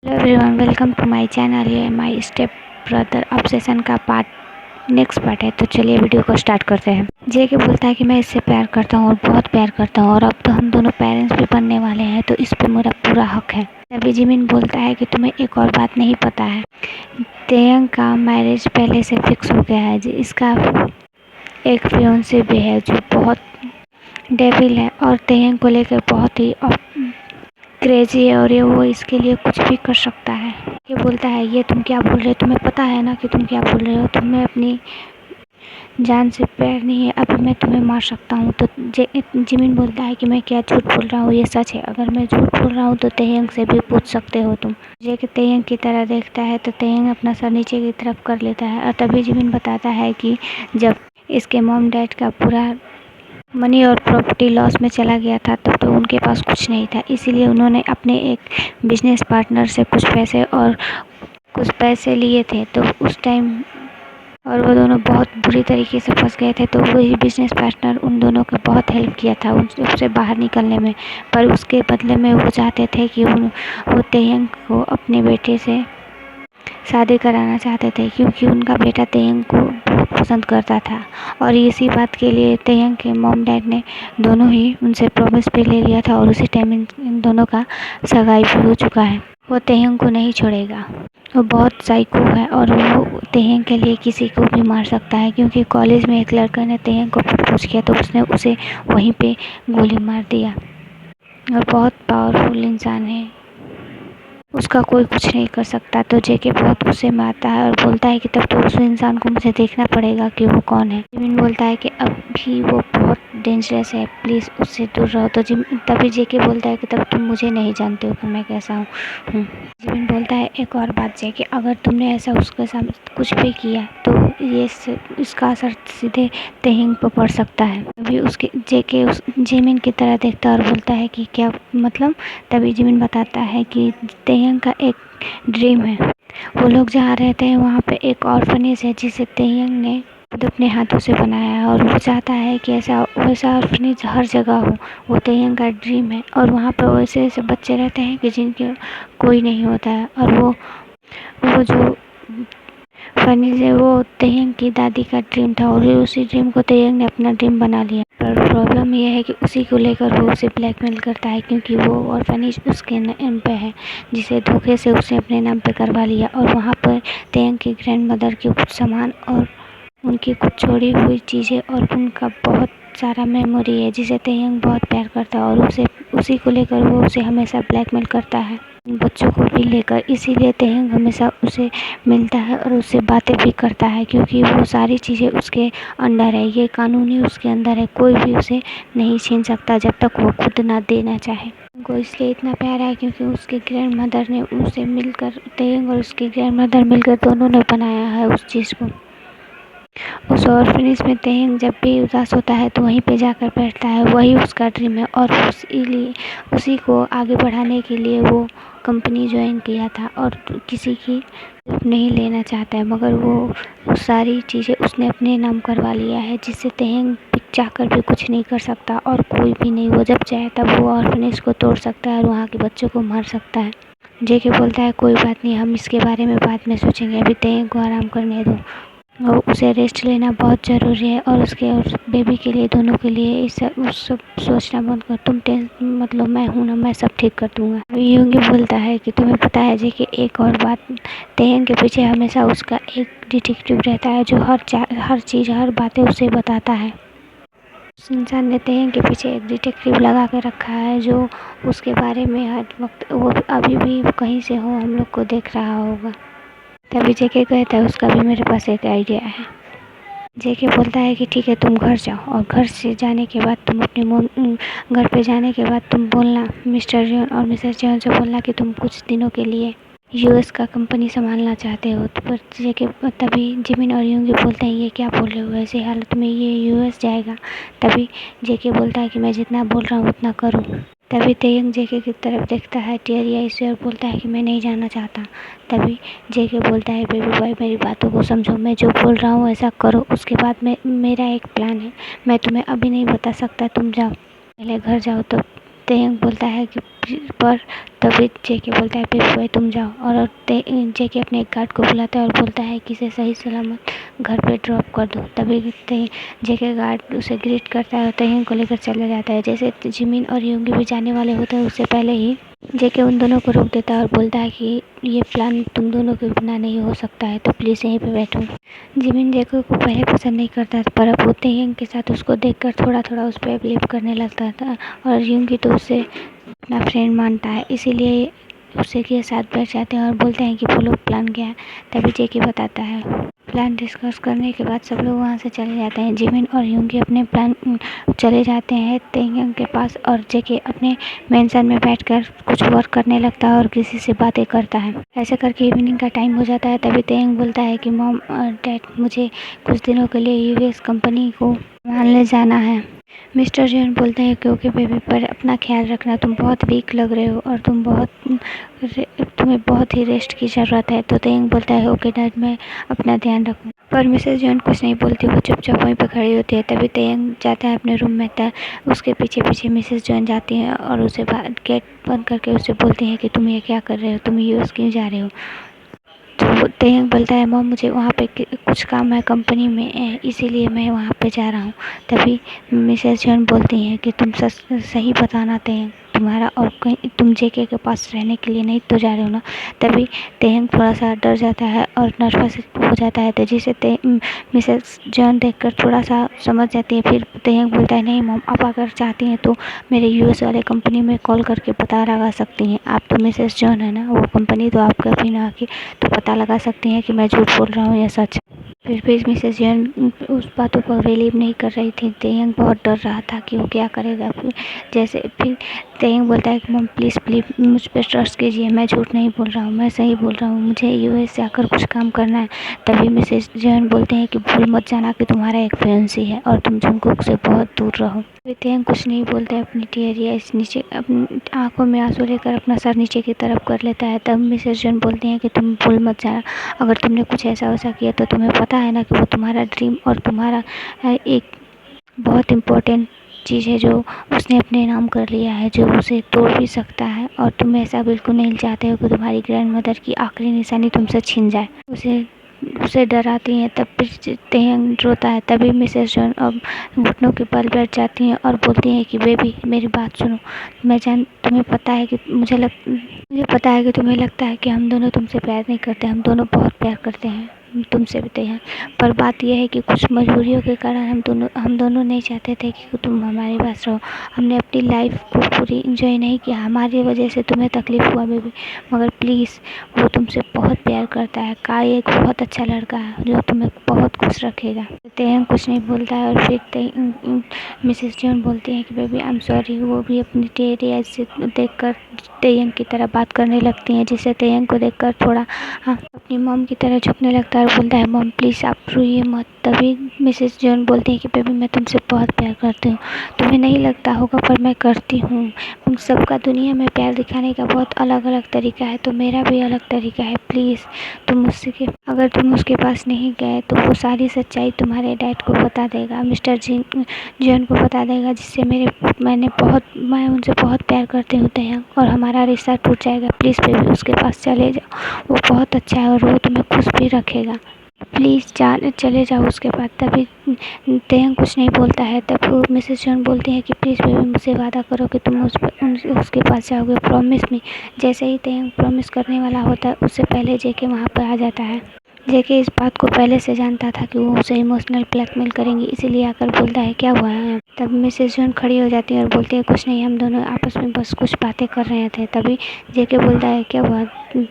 Hello everyone, welcome to my channel. ये my stepbrother obsession का next part है। तो चलिए वीडियो को स्टार्ट करते हैं। जेके बोलता है कि मैं इससे प्यार करता हूँ और बहुत प्यार करता हूँ और अब तो हम दोनों पेरेंट्स भी बनने वाले हैं, तो इस पे मेरा पूरा हक है। तभी जिमिन बोलता है कि तुम्हें एक और बात नहीं पता है, तेयंग का मैरिज पहले से फिक्स हो गया है। इसका एक फियोंसे भी है जो बहुत डेविल है और तेयंग को लेकर बहुत ही क्रेजी है और ये वो इसके लिए कुछ भी कर सकता है। ये बोलता है, ये तुम क्या बोल रहे हो? तुम्हें पता है ना कि तुम क्या बोल रहे हो? तुम्हें अपनी जान से प्यार नहीं है, अभी मैं तुम्हें मार सकता हूँ। तो जिमिन बोलता है कि मैं क्या झूठ बोल रहा हूँ, ये सच है। अगर मैं झूठ बोल रहा हूँ तो तेयंग से भी पूछ सकते हो तुम। जेके तेयंग की तरह देखता है तो तेयंग अपना सर नीचे की तरफ कर लेता है और तभी जिमिन बताता है कि जब इसके मॉम डैड का पूरा मनी और प्रॉपर्टी लॉस में चला गया था तब तो उनके पास कुछ नहीं था, इसीलिए उन्होंने अपने एक बिजनेस पार्टनर से कुछ पैसे लिए थे। तो उस टाइम और वो दोनों बहुत बुरी तरीके से फंस गए थे। तो वही बिजनेस पार्टनर उन दोनों को बहुत हेल्प किया था उससे बाहर निकलने में, पर उसके बदले में वो चाहते थे कि वो तेयंग को अपने बेटे से शादी कराना चाहते थे, क्योंकि उनका बेटा तेयंग को बहुत पसंद करता था। और इसी बात के लिए तेयंग के मॉम डैड ने दोनों ही उनसे प्रॉमिस पे ले लिया था और उसी टाइम इन दोनों का सगाई भी हो चुका है। वो तेयंग को नहीं छोड़ेगा, वो बहुत साइको है और वो तेयंग के लिए किसी को भी मार सकता है, क्योंकि कॉलेज में एक लड़का ने तेयंग को प्रपोज किया तो उसने उसे वहीं पे गोली मार दिया। और बहुत पावरफुल इंसान है, उसका कोई कुछ नहीं कर सकता। तो जेके बहुत गुस्से में आता है और बोलता है कि तब तो उस इंसान को मुझे देखना पड़ेगा कि वो कौन है। जिमिन बोलता है कि अभी वो बहुत डेंजरस है, प्लीज़ उससे दूर रहो। तो तभी जेके बोलता है कि तब तुम मुझे नहीं जानते हो कि मैं कैसा हूँ। जिमिन बोलता है, एक और बात जेके, अगर तुमने ऐसा उसके साथ कुछ भी किया तो इसका असर सीधे तेयंग पर पड़ सकता है। तभी उसके जेके जिमिन की तरह देखता है और बोलता है कि क्या मतलब? तभी जिमिन बताता है कि तेयंग का एक ड्रीम है। वो लोग जहाँ रहते हैं वहाँ पे एक ऑर्फनेज है जिसे तेयंग ने खुद अपने हाथों से बनाया है और वो चाहता है कि वैसा ऑर्फनेज हर जगह हो। वो तेयंग का ड्रीम है और वहाँ पे वैसे ऐसे बच्चे रहते हैं कि जिनके कोई नहीं होता है। और वो जो फनी से वो तेयंग की दादी का ड्रीम था और उसी ड्रीम को तेयंग ने अपना ड्रीम बना लिया। पर प्रॉब्लम यह है कि उसी को लेकर वो उसे ब्लैकमेल करता है, क्योंकि वो ऑर्फनेज उसके नाम पे है, जिसे धोखे से उसने अपने नाम पे करवा लिया। और वहाँ पर तेयंग की ग्रैंड मदर के कुछ सामान और उनकी कुछ छोड़ी हुई चीज़ें और उनका बहुत सारा मेमोरी है जिसे तेयंग बहुत प्यार करता है और उसी को लेकर वो उसे हमेशा ब्लैकमेल करता है, बच्चों को भी लेकर। इसीलिए तेयंग हमेशा उसे मिलता है और उससे बातें भी करता है, क्योंकि वो सारी चीज़ें उसके अंडर है, ये कानूनी उसके अंदर है, कोई भी उसे नहीं छीन सकता जब तक वो खुद ना देना चाहे। उनको इसलिए इतना प्यार है क्योंकि उसकी ग्रैंड मदर ने उसे मिलकर, तेयंग और उसकी ग्रैंड मदर मिलकर दोनों ने बनाया है उस चीज़ को। उस ऑर्फनेज में तेयंग जब भी उदास होता है तो वहीं पे जाकर बैठता है, वही उसका ड्रीम है। और उसी को आगे बढ़ाने के लिए वो कंपनी ज्वाइन किया था और किसी की हेल्प नहीं लेना चाहता है, मगर वो सारी चीज़ें उसने अपने नाम करवा लिया है, जिससे तेयंग चाहकर भी कुछ नहीं कर सकता और कोई भी नहीं, वो जब चाहे तब वो ऑर्फनेज को तोड़ सकता है और वहाँ के बच्चों को मार सकता है। जेके बोलता है, कोई बात नहीं, हम इसके बारे में बाद में सोचेंगे, अभी तेयंग को आराम करने दो और उसे रेस्ट लेना बहुत ज़रूरी है। और उसके और बेबी के लिए, दोनों के लिए उस सब सोचना बंद कर, तुम टेंशन मत लो, मैं हूँ ना, मैं सब ठीक कर दूँगा। यूंगी बोलता है कि तुम्हें पता है जी कि एक और बात, तेयंग के पीछे हमेशा उसका एक डिटेक्टिव रहता है जो हर चीज़ हर बातें उसे बताता है। उस इंसान ने तेयंग के पीछे एक डिटेक्टिव लगा के रखा है जो उसके बारे में हर वक्त, वो अभी भी कहीं से हो, हम लोग को देख रहा होगा। तभी जेके कहता है, उसका भी मेरे पास एक आइडिया है। जेके बोलता है कि ठीक है, तुम घर जाओ और घर से जाने के बाद तुम घर पे जाने के बाद तुम बोलना मिस्टर जॉन और मिसेस जॉन से बोलना कि तुम कुछ दिनों के लिए यूएस का कंपनी संभालना चाहते हो। तो पर जेके तभी जिमिन और यूंगी बोलते हैं, ये क्या बोल रहे हो, ऐसी हालत में ये यूएस जाएगा? तभी जेके बोलता है कि मैं जितना बोल रहा हूँ उतना करो। तभी तेयंग जेके की तरफ देखता है टीयर आई से और बोलता है कि मैं नहीं जाना चाहता। तभी जेके बोलता है, बेबी बॉय मेरी बातों को समझो, मैं जो बोल रहा हूँ ऐसा करो, उसके बाद मेरा एक प्लान है, मैं तुम्हें अभी नहीं बता सकता, तुम जाओ, पहले घर जाओ। तो तेयंग बोलता है कि पर तभी जेके बोलता है बेबी बॉय तुम जाओ, और जेके अपने एक गार्ड को बुलाता है और बोलता है कि इसे सही सलामत घर पे ड्रॉप कर दो। तभी जेके गार्ड उसे ग्रीट करता है और तेहंग को लेकर चला जाता है। जैसे जिमिन और योंगी भी जाने वाले होते हैं उससे पहले ही जेके उन दोनों को रोक देता है और बोलता है कि ये प्लान तुम दोनों के बिना नहीं हो सकता है, तो प्लीज़ यहीं पे बैठो। जिमिन जेके को पहले पसंद नहीं करता था, पर अब वो तेहंग के साथ उसको देखकर थोड़ा थोड़ा उस पर बिलीव करने लगता था, और योंगी तो उसे अपना फ्रेंड मानता है, इसीलिए उसे के साथ बैठ जाते हैं और बोलते हैं कि वो लोग प्लान क्या है। तभी जेके बताता है। प्लान डिस्कस करने के बाद सब लोग वहाँ से चले जाते हैं। जिमिन और योंगी अपने प्लान चले जाते हैं तेहंग के पास, और जेके अपने मेंशन में बैठकर कुछ वर्क करने लगता है और किसी से बातें करता है। ऐसे करके इवनिंग का टाइम हो जाता है। तभी तेहंग बोलता है कि मॉम डैड मुझे कुछ दिनों के लिए यूएस कंपनी को संभालने जाना है। मिस्टर जॉन बोलते हैं कि ओके बेबी, पर अपना ख्याल रखना, तुम बहुत वीक लग रहे हो और तुम्हें बहुत ही रेस्ट की ज़रूरत है। तो तेहंग बोलता है ओके डैड, मैं अपना ध्यान रखूँ। पर मिसेस जॉन कुछ नहीं बोलती, वो चुपचाप वहीं पर खड़ी होती है। तभी तेहंग जाता है अपने रूम में, उसके पीछे पीछे मिसेस जॉन जाती हैं और उसे गेट बंद करके उससे बोलती हैं कि तुम ये क्या कर रहे हो, तुम यूएस क्यों जा रहे हो। तो तेहंग बोलता है मॉम मुझे वहाँ पे कुछ काम है कंपनी में, इसीलिए मैं वहाँ पे जा रहा हूँ। तभी मिसेस जॉन बोलती हैं कि तुम सही बताना तेहंग, तुम्हारा और कहीं तुम जेके के पास रहने के लिए नहीं तो जा रहे हो ना। तभी तेहंग थोड़ा सा डर जाता है और नर्वस हो जाता है, तो जिसे मिसेस जॉन देखकर थोड़ा सा समझ जाती है। फिर तेहंग बोलता है नहीं मॉम, आप अगर चाहती हैं तो मेरे यूएस वाले कंपनी में कॉल करके पता लगा सकती हैं। आप तो मिसेस जॉन है ना, वो कंपनी तो आपका भी ना आके तो पता लगा सकती हैं कि मैं झूठ बोल रहा हूँ या सच। फिर भी मिसेस जॉन उस बातों को बिलीव नहीं कर रही थी। तेहंग बहुत डर रहा था कि वो क्या करेगा। फिर तेहंग बोलता है कि मॉम प्लीज़ प्लीज़ मुझ पर ट्रस्ट कीजिए, मैं झूठ नहीं बोल रहा हूँ, मैं सही बोल रहा हूँ, मुझे यूएस जाकर कुछ काम करना है। तभी मिसेस जॉन बोलते हैं कि भूल मत जाना कि तुम्हारा एक फियांसी है और तुम जंगकुक से बहुत दूर रहो। तेहंग कुछ नहीं बोलते, अपनी टीयरिया नीचे अपनी आंखों में आंसू लेकर अपना सर नीचे की तरफ कर लेता है। तब मिसेस जॉन बोलती हैं कि तुम भूल मत जाना, अगर तुमने कुछ ऐसा वैसा किया तो तुम्हें पता है ना कि वो तुम्हारा ड्रीम और तुम्हारा एक बहुत इम्पोर्टेंट चीज़ है जो उसने अपने नाम कर लिया है, जो उसे तोड़ भी सकता है, और तुम ऐसा बिल्कुल नहीं चाहते हो कि तुम्हारी ग्रैंड मदर की आखिरी निशानी तुमसे छिन जाए। उसे डराती हैं। तब फिर तेहंग रोता है। तभी मिसेस जॉन अब घुटनों के बल बैठ जाती हैं और बोलती हैं कि बेबी मेरी बात सुनो, तुम्हें पता है कि मुझे पता है कि तुम्हें लगता है कि हम दोनों तुमसे प्यार नहीं करते, हम दोनों बहुत प्यार करते हैं तुमसे भी तेहंग, पर बात यह है कि कुछ मजबूरियों के कारण हम दोनों नहीं चाहते थे कि तुम हमारे पास रहो। हमने अपनी लाइफ को पूरी इंजॉय नहीं किया, हमारी वजह से तुम्हें तकलीफ़ हुआ बेबी, मगर प्लीज़ वो तुमसे बहुत प्यार करता है। काई एक बहुत अच्छा लड़का है जो तुम्हें बहुत खुश रखेगा। तेहंग कुछ नहीं बोलता है, और फिर मिसेस जॉन बोलती है कि बेबी आई एम सॉरी। वो भी अपनी टेरिया से देखकर तेहंग की तरह बात करने लगती हैं, जिससे तेहंग को देखकर थोड़ा अपनी मॉम की तरह झुकने लगता है और बोलता है मॉम प्लीज़ आप रोइए मत। तभी मिसेस जॉन बोलती है कि बेबी मैं तुमसे बहुत प्यार करती हूँ, तुम्हें नहीं लगता होगा पर मैं करती हूँ। सबका दुनिया में प्यार दिखाने का बहुत अलग अलग तरीका है, तो मेरा भी अलग तरीका है। प्लीज़ अगर तुम उसके पास नहीं गए तो वो सारी सच्चाई तुम्हारे डैड को बता देगा, मिस्टर जॉन को बता देगा, जिससे मैं उनसे बहुत प्यार करती हूँ तेहंग, और हमारा रिश्ता टूट जाएगा। प्लीज़ बेबी उसके पास चले जाओ, वो बहुत अच्छा है और वो तुम्हें खुश भी रखेगा। प्लीज़ चले जाओ उसके पास। तभी तेहंग कुछ नहीं बोलता है। तब वो मिसेस जॉन बोलती है कि प्लीज़ बेबी मुझसे वादा करो कि तुम उसके पास जाओगे, प्रॉमिस मी। जैसे ही तेहंग प्रॉमिस करने वाला होता है उससे पहले जेके वहाँ पर आ जाता है। जेके इस बात को पहले से जानता था कि वो उसे इमोशनल ब्लैकमेल करेंगी, इसीलिए आकर बोलता है क्या हुआ है। तब मिसेस जॉन खड़ी हो जाती है और बोलती है कुछ नहीं, हम दोनों आपस में बस कुछ बातें कर रहे थे। तभी जेके बोलता है क्या हुआ,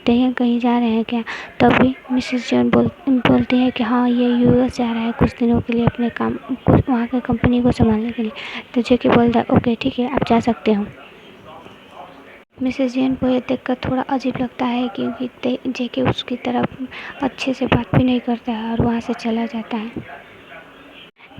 तेहंग कहीं जा रहे हैं क्या। तभी मिसेस जॉन बोलती है कि हाँ ये यूएस जा रहा है कुछ दिनों के लिए अपने काम कुछ वहाँ की कंपनी को संभालने के लिए। तो जेके बोलता है ओके ठीक है आप जा सकते हो। मिसेस जॉन को यह देखकर थोड़ा अजीब लगता है, क्योंकि जेके उसकी तरफ अच्छे से बात भी नहीं करता है और वहाँ से चला जाता है।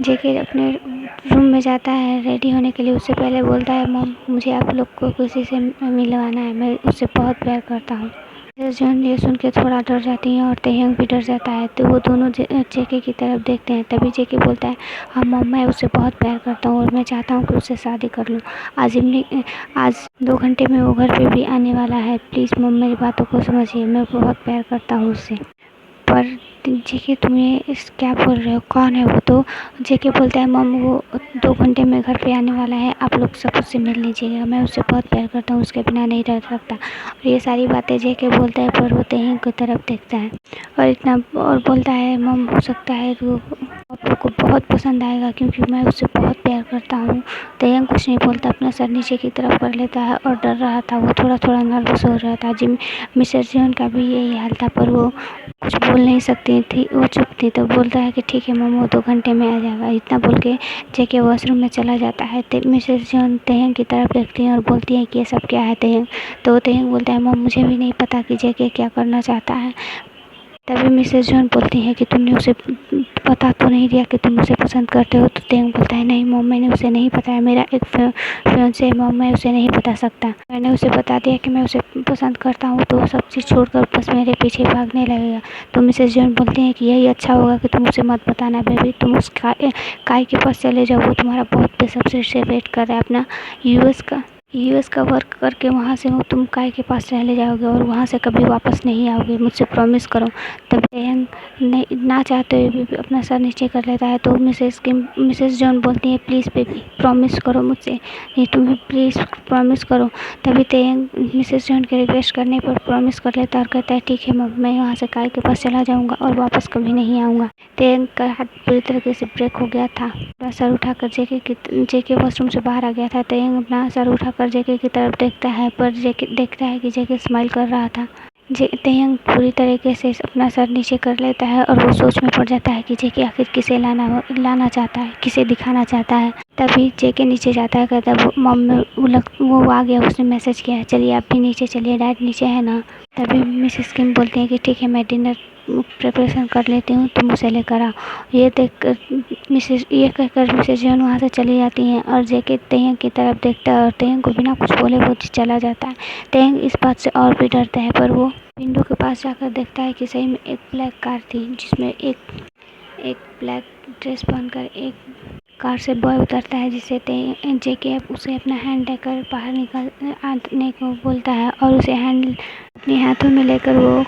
जेके अपने रूम में जाता है रेडी होने के लिए, उससे पहले बोलता है मॉम मुझे आप लोग को किसी से मिलवाना है, मैं उससे बहुत प्यार करता हूँ। जॉन ये सुन के थोड़ा डर जाती हैं और तेहंग भी डर जाता है। तो वो दोनों जेके की तरफ देखते हैं। तभी जेके बोलता है, हाँ मम, मैं उससे बहुत प्यार करता हूँ और मैं चाहता हूँ कि उससे शादी कर लूँ। आज 2 घंटे में वो घर पे भी आने वाला है। प्लीज़ मम, मेरी बातों को समझिए, मैं बहुत प्यार करता हूँ उससे। पर जेके, तुम ये क्या बोल रहे हो, कौन है वो? तो जेके बोलता है, मम वो 2 घंटे में घर पे आने वाला है, आप लोग सब उससे मिल लीजिएगा, मैं उससे बहुत प्यार करता हूँ, उसके बिना नहीं रह सकता। और ये सारी बातें जेके बोलता है, पर वो तेहंग की तरफ देखता है और बोलता है, मम हो सकता है वो आप लोग को बहुत पसंद आएगा क्योंकि मैं उससे बहुत प्यार करता हूँ। तेहंग कुछ नहीं बोलता, अपना सर नीचे की तरफ कर लेता है और डर रहा था, वो थोड़ा थोड़ा नर्वस हो रहा था। मिसेस जॉन का भी यही हाल था, पर वो कुछ बोल नहीं सकती थी, वो चुप थी। तो बोलता है कि ठीक है मम, वो 2 घंटे में आ जाएगा। इतना बोल के जेके वॉशरूम में चला जाता है। मिसेस जॉन तेहंग की तरफ देखती है और बोलती है कि ये सब क्या है तेहंग? तो तेहंग बोलता है, मम मुझे भी नहीं पता कि जेके क्या करना चाहता है। तभी मिसेस जॉन बोलती है कि तुमने उसे बता तो नहीं दिया कि तुम उसे पसंद करते हो? तो तेंग बोलता है, नहीं मम, मैंने उसे नहीं बताया, मेरा एक फियांसे है मम, मैं उसे नहीं बता सकता। मैंने उसे बता दिया कि मैं उसे पसंद करता हूँ तो वो सब चीज़ छोड़कर बस मेरे पीछे भागने लगेगा। तो मिसेस जॉन बोलती हैं कि यही अच्छा होगा कि तुम उसे मत बताना बेबी, तुम उस काय के पास चले जाओ, वो तुम्हारा बहुत बेसब्री से वेट कर रहा है। अपना यूएस का वर्क करके वहाँ से वो तुम काय के पास चले जाओगे और वहाँ से कभी वापस नहीं आओगे, मुझसे प्रॉमिस करो। तब तेहंग ना चाहते हुए भी अपना सर नीचे कर लेता है। तो मिसेस जॉन बोलती है, प्लीज़ बेबी प्रॉमिस करो मुझसे, नहीं तुम्हें प्लीज़ प्रॉमिस करो। तभी तेहंग मिसेस जॉन के रिक्वेस्ट करने पर प्रॉमिस कर लेता है और कहता है, ठीक है मम, मैं यहाँ से काय के पास चला जाऊँगा और वापस कभी नहीं आऊँगा। तेहंग का हाथ पूरी तरीके से ब्रेक हो गया था। अपना सर उठाकर जेके वॉशरूम से बाहर आ गया था। तेहंग अपना सर उठाकर जेके की तरफ देखता है, पर जेके देखता है कि जेके स्माइल कर रहा था। तेहंग पूरी तरीके से अपना सर नीचे कर लेता है और वो सोच में पड़ जाता है कि जेके आखिर किसे लाना चाहता है, किसे दिखाना चाहता है। तभी जेके नीचे जाता है, कहता है, वो मम वो आ गया, उसने मैसेज किया है, चलिए आप भी नीचे चलिए, डैड नीचे है ना। तभी मिसेस किम बोलती है कि ठीक है, मैं डिनर प्रिपरेशन कर लेती हूँ, तुम उसे लेकर आओ। ये कहकर मिसेस जॉन वहाँ से चली जाती हैं और जेके तेहंग की तरफ देखता है और तेहंग को बिना कुछ बोले वो चला जाता है। तेहंग इस बात से और भी डरता है, पर वो विंडो के पास जाकर देखता है कि सही में एक ब्लैक कार थी, जिसमें एक ब्लैक ड्रेस पहनकर एक कार से बॉय उतरता है, जिसे जेके उसे अपना हैंड देकर बाहर आने को बोलता है और उसे हैंड अपने हाथों में लेकर वो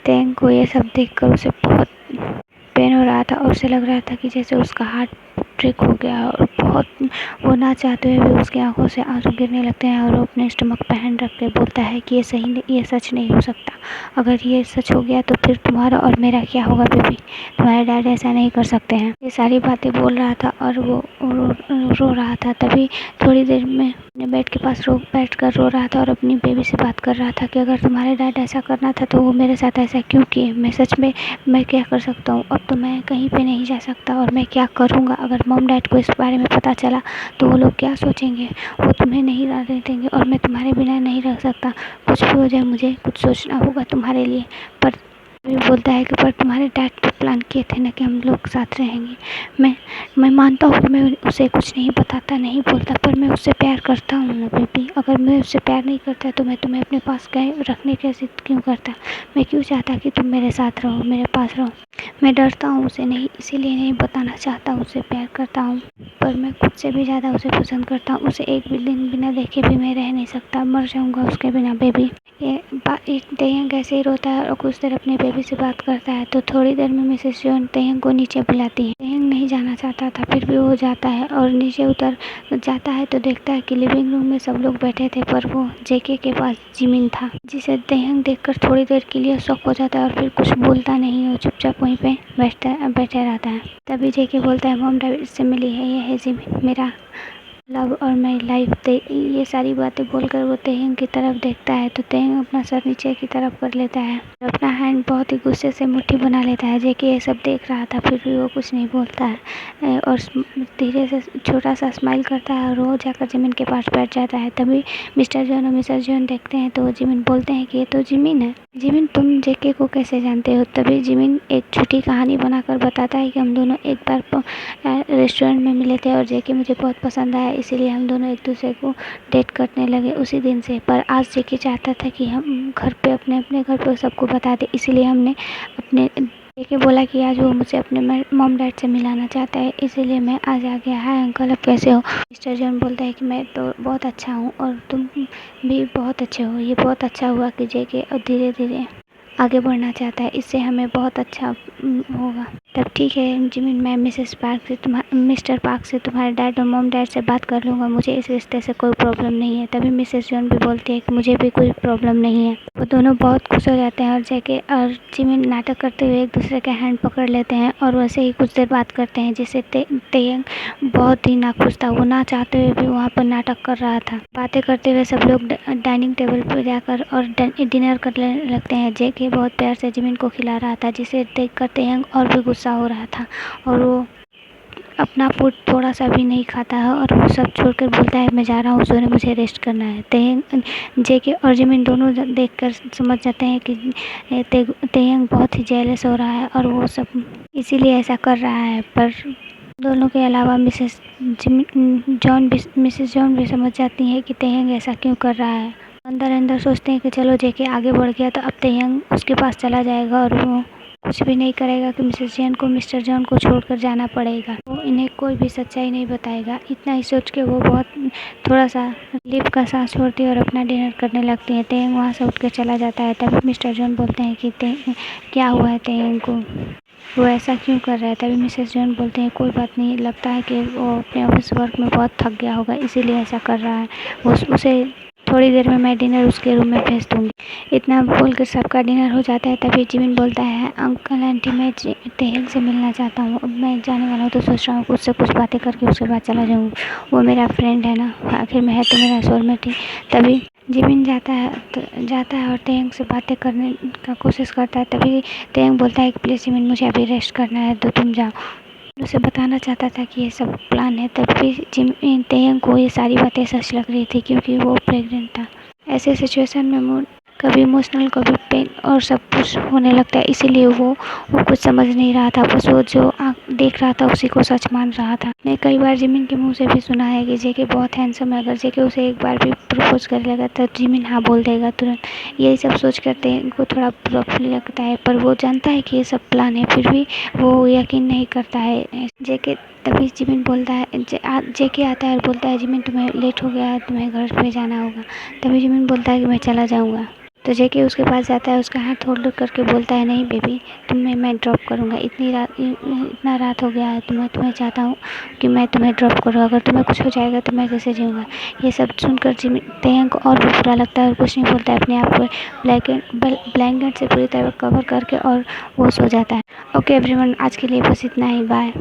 तेंग को ये सब देखकर उसे बहुत पेन हो रहा था और उसे लग रहा था कि जैसे उसका हार्ट ब्रेक हो गया और बहुत वो ना चाहते हुए भी उसकी आंखों से आंसू गिरने लगते हैं और वो अपने स्टमक पे हैंड रख के बोलता है कि ये सच नहीं हो सकता। अगर ये सच हो गया तो फिर तुम्हारा और मेरा क्या होगा बेबी? तुम्हारे डैड ऐसा नहीं कर सकते हैं। ये सारी बातें बोल रहा था और वो रो रहा था। तभी थोड़ी देर में अपने बेड के पास बैठ कर रो रहा था और अपनी बेबी से बात कर रहा था कि अगर तुम्हारे डैड ऐसा करना था तो वो मेरे साथ ऐसा क्यों किए? मैं सच में मैं क्या कर सकता हूँ? अब तो मैं कहीं पे नहीं जा सकता और मैं क्या करूँगा? अगर मॉम डैड को इस बारे में पता चला तो वो लोग क्या सोचेंगे? वो तुम्हें नहीं रहने देंगे और मैं तुम्हारे बिना नहीं रह सकता। कुछ भी हो जाए मुझे कुछ सोचना होगा तुम्हारे लिए। पर भी बोलता है कि पर तुम्हारे डैड तो प्लान किए थे ना कि हम लोग साथ रहेंगे। मैं मानता हूँ कि मैं उसे कुछ नहीं बताता, नहीं बोलता, पर मैं उससे प्यार करता हूँ ना बेबी। अगर मैं उससे प्यार नहीं करता तो मैं तुम्हें अपने पास रखने की जिद क्यों करता? मैं क्यों चाहता कि तुम मेरे साथ रहो, मेरे पास रहो? मैं डरता हूँ उसे नहीं, इसीलिए नहीं बताना चाहता उसे प्यार करता हूँ, पर मैं खुद से भी ज़्यादा उसे पसंद करता हूँ। उसे एक भी दिन बिना देखे भी मैं रह नहीं सकता, मर जाऊँगा उसके बिना बेबी। तेहंग ऐसे ही रोता है और कुछ देर अपनी बेबी से बात करता है। तो थोड़ी देर में मिसेस जॉन तेहंग को नीचे बुलाती है। तेहंग नहीं जाना चाहता था, फिर भी वो जाता है और नीचे उतर जाता है तो देखता है कि लिविंग रूम में सब लोग बैठे थे, पर वो जेके के पास जिमिन था, जिसे तेहंग देखकर थोड़ी देर के लिए शॉक हो जाता है और फिर कुछ बोलता नहीं है, चुपचाप वहीं पे बैठे रहता है। तभी जेके बोलता है, मॉम डैड से मिली है, ये है जिमिन, मेरा लव और माई लाइफ। ये सारी बातें बोलकर वो तेहंग की तरफ देखता है तो तेहंग अपना सर नीचे की तरफ कर लेता है और अपना हैंड बहुत ही गुस्से से मुट्ठी बना लेता है। जेके ये सब देख रहा था, फिर भी वो कुछ नहीं बोलता है और धीरे से छोटा सा स्माइल करता है और वो जाकर जिमिन के पास बैठ जाता है। तभी मिस्टर जॉन और मिसेस जॉन देखते हैं तो जिमिन बोलते हैं कि ये तो जिमिन है। जिमिन तुम जेके को कैसे जानते हो? तभी जिमिन एक झूठी कहानी बनाकर बताता है कि हम दोनों एक बार रेस्टोरेंट में मिले थे और जेके मुझे बहुत पसंद आया, इसीलिए हम दोनों एक दूसरे को डेट करने लगे उसी दिन से। पर आज जेके चाहता था कि हम घर पे अपने घर पे सबको बता दें, इसीलिए हमने अपने जेके बोला कि आज वो मुझे अपने मॉम डैड से मिलाना चाहता है, इसीलिए मैं आज आ गया। हाय अंकल, अब कैसे हो? मिस्टर जॉन बोलता है कि मैं तो बहुत अच्छा हूँ और तुम भी बहुत अच्छे हो। ये बहुत अच्छा हुआ कि जेके धीरे धीरे आगे बढ़ना चाहता है, इससे हमें बहुत अच्छा होगा। तब ठीक है जिमिन, मैं मिस्टर पार्क से तुम्हारे डैड और मॉम डैड से बात कर लूँगा, मुझे इस रिश्ते से कोई प्रॉब्लम नहीं है। तभी मिसेस जॉन भी बोलती है कि मुझे भी कोई प्रॉब्लम नहीं है। वो दोनों बहुत खुश हो जाते हैं और जेके और जिमिन नाटक करते हुए एक दूसरे का हैंड पकड़ लेते हैं और वैसे ही कुछ देर बात करते हैं, जिससे तेयंग बहुत ही नाखुश था। वो ना चाहते हुए भी वहाँ पर नाटक कर रहा था। बातें करते हुए सब लोग डाइनिंग टेबल पर जाकर और डिनर करने लगते हैं। जेके बहुत प्यार से जिमिन को खिला रहा था, जिसे देखकर तेयंग और भी गुस्सा हो रहा था और वो अपना फूड थोड़ा सा भी नहीं खाता है और वो सब छोड़कर बोलता है मैं जा रहा हूँ सोने, मुझे रेस्ट करना है। जेके और जिमिन दोनों देखकर समझ जाते हैं कि तेयंग बहुत ही जेलस हो रहा है और वो सब इसीलिए ऐसा कर रहा है। पर दोनों के अलावा मिसेस जॉन भी समझ जाती है कि तेयंग ऐसा क्यों कर रहा है। अंदर अंदर सोचते हैं कि चलो जेके आगे बढ़ गया तो अब तेयंग उसके पास चला जाएगा और वो कुछ भी नहीं करेगा कि मिसेस जॉन को मिस्टर जॉन को छोड़कर जाना पड़ेगा। वो इन्हें कोई भी सच्चाई नहीं बताएगा। इतना ही सोच के वो बहुत थोड़ा सा रिलीफ का सांस छोड़ती है और अपना डिनर करने लगती है। तेयंग वहाँ से उठ कर चला जाता है। तभी मिस्टर जॉन बोलते हैं कि क्या हुआ है तेयंग को, वो ऐसा क्यों कर रहा है? तभी मिसेस जॉन बोलते हैं कोई बात नहीं, लगता है कि वो अपने ऑफिस वर्क में बहुत थक गया होगा, इसीलिए ऐसा कर रहा है। उसे थोड़ी देर में मैं डिनर उसके रूम में भेज दूँगी। इतना बोलकर सबका डिनर हो जाता है। तभी जिमिन बोलता है अंकल आंटी, मैं तेयंग से मिलना चाहता हूँ। अब मैं जाने वाला हूँ तो सोच रहा हूँ कि उससे कुछ बातें करके उसके बाद चला जाऊँ। वो मेरा फ्रेंड है ना, आखिर में है तो मेरा सोलमेट ही। तभी जिमिन जाता है और तेयंग से बातें करने का कोशिश करता है। तभी तेयंग बोलता है कि प्लीज़ जिमिन, मुझे अभी रेस्ट करना है तो तुम जाओ। उसे बताना चाहता था कि ये सब प्लान है। तब भी तेयंग को ये सारी बातें सच लग रही थी क्योंकि वो प्रेग्नेंट था। ऐसे सिचुएशन में मूड कभी इमोशनल कभी पेन और सब कुछ होने लगता है, इसीलिए वो कुछ समझ नहीं रहा था। बस वो जो देख रहा था उसी को सच मान रहा था। मैं कई बार जिमिन के मुंह से भी सुना है कि जेके बहुत हैंडसम है, अगर जेके उसे एक बार भी प्रपोज कर लेगा तो जिमिन हाँ बोल देगा तुरंत। यही सब सोच करते हैं इनको थोड़ा प्रॉब्लम लगता है, पर वो जानता है कि ये सब प्लान है, फिर भी वो यकीन नहीं करता है जेके। तभी जिमिन बोलता है जेके आता है और बोलता है जिमिन तुम्हें लेट हो गया है, तुम्हें घर पे जाना होगा। तभी जिमिन बोलता है कि मैं चला जाऊँगा। तो जेके उसके पास जाता है, उसका हाथ होल्ड करके बोलता है नहीं बेबी, तुम्हें मैं ड्रॉप करूँगा। इतना रात हो गया है, तुम्हें चाहता हूँ कि मैं तुम्हें ड्रॉप करूँ। अगर तुम्हें कुछ हो जाएगा तो मैं कैसे जीऊँगा? ये सब सुनकर तेयंग को और भी बुरा लगता है और कुछ नहीं बोलता है, अपने आप को ब्लैंकेट से पूरी तरह कवर करके और वो सो जाता है। ओके एवरीवन, आज के लिए बस इतना ही, बाय।